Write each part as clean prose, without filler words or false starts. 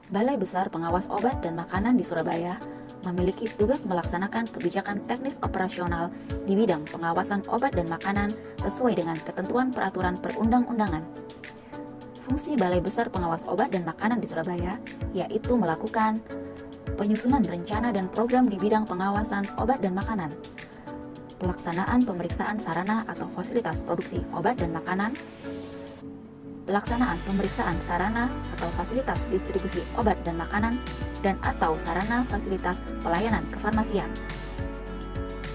Balai Besar Pengawas Obat dan Makanan di Surabaya memiliki tugas melaksanakan kebijakan teknis operasional di bidang pengawasan obat dan makanan sesuai dengan ketentuan peraturan perundang-undangan. Fungsi Balai Besar Pengawas Obat dan Makanan di Surabaya yaitu melakukan penyusunan rencana dan program di bidang pengawasan obat dan makanan, pelaksanaan pemeriksaan sarana atau fasilitas produksi obat dan makanan, pelaksanaan pemeriksaan sarana atau fasilitas distribusi obat dan makanan dan atau sarana fasilitas pelayanan kefarmasian,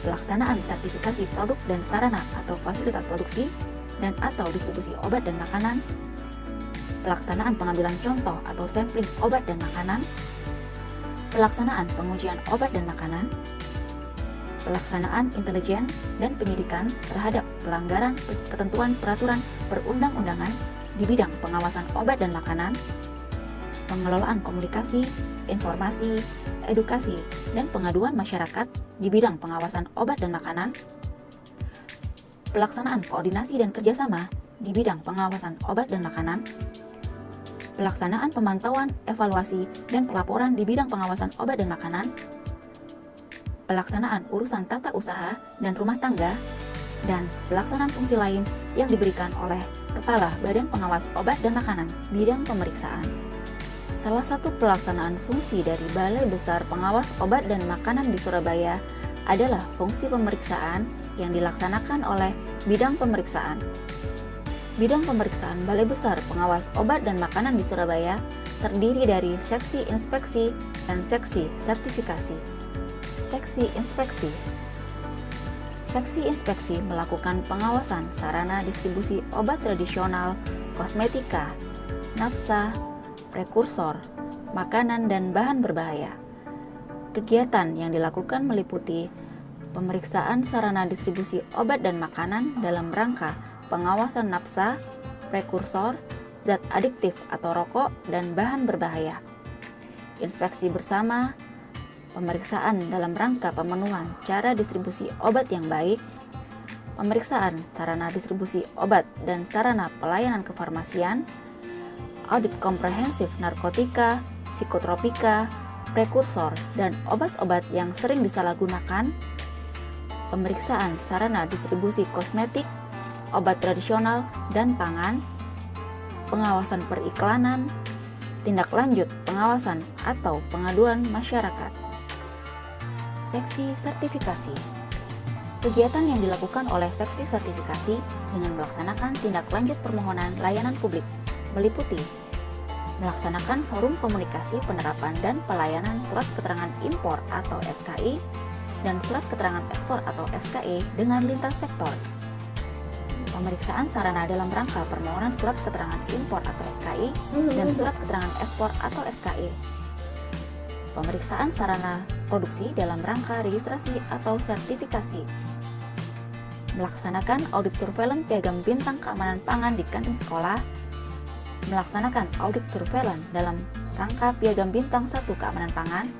pelaksanaan sertifikasi produk dan sarana atau fasilitas produksi dan atau distribusi obat dan makanan, pelaksanaan pengambilan contoh atau sampling obat dan makanan, pelaksanaan pengujian obat dan makanan, pelaksanaan intelijen dan penyidikan terhadap pelanggaran ketentuan peraturan perundang-undangan di bidang pengawasan obat dan makanan, pengelolaan komunikasi, informasi, edukasi, dan pengaduan masyarakat di bidang pengawasan obat dan makanan, pelaksanaan koordinasi dan kerjasama di bidang pengawasan obat dan makanan, pelaksanaan pemantauan, evaluasi, dan pelaporan di bidang pengawasan obat dan makanan, pelaksanaan urusan tata usaha dan rumah tangga, dan pelaksanaan fungsi lain yang diberikan oleh Kepala Badan Pengawas Obat dan Makanan bidang pemeriksaan. Salah satu pelaksanaan fungsi dari Balai Besar Pengawas Obat dan Makanan di Surabaya adalah fungsi pemeriksaan yang dilaksanakan oleh bidang pemeriksaan. Bidang pemeriksaan Balai Besar Pengawas Obat dan Makanan di Surabaya terdiri dari seksi inspeksi dan seksi sertifikasi. Seksi inspeksi. Seksi inspeksi melakukan pengawasan sarana distribusi obat tradisional, kosmetika, nafsa, prekursor, makanan dan bahan berbahaya. Kegiatan yang dilakukan meliputi pemeriksaan sarana distribusi obat dan makanan dalam rangka pengawasan nafsa, prekursor, zat adiktif atau rokok dan bahan berbahaya. Inspeksi bersama, pemeriksaan dalam rangka pemenuhan cara distribusi obat yang baik, pemeriksaan sarana distribusi obat dan sarana pelayanan kefarmasian, audit komprehensif narkotika, psikotropika, prekursor, dan obat-obat yang sering disalahgunakan, pemeriksaan sarana distribusi kosmetik, obat tradisional dan pangan, pengawasan periklanan, tindak lanjut pengawasan atau pengaduan masyarakat. Seksi sertifikasi. Kegiatan yang dilakukan oleh seksi sertifikasi dengan melaksanakan tindak lanjut permohonan layanan publik meliputi melaksanakan forum komunikasi penerapan dan pelayanan surat keterangan impor atau SKI dan surat keterangan ekspor atau SKE dengan lintas sektor. Pemeriksaan sarana dalam rangka permohonan surat keterangan impor atau SKI dan surat keterangan ekspor atau SKE. Pemeriksaan sarana produksi dalam rangka registrasi atau sertifikasi. Melaksanakan audit surveillance piagam bintang keamanan pangan di kantin sekolah. Melaksanakan audit surveillance dalam rangka piagam bintang 1 keamanan pangan.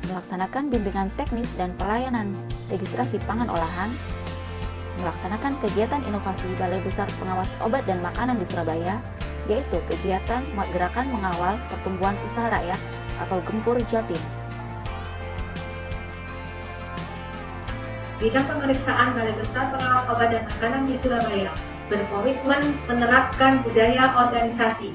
Melaksanakan bimbingan teknis dan pelayanan registrasi pangan olahan. Melaksanakan kegiatan inovasi Balai Besar Pengawas Obat dan Makanan di Surabaya, yaitu kegiatan gerakan mengawal pertumbuhan usaha rakyat atau Gempur Jatim. Bidang pemeriksaan Balai Besar Pengawas Obat dan Makanan di Surabaya berkomitmen menerapkan budaya organisasi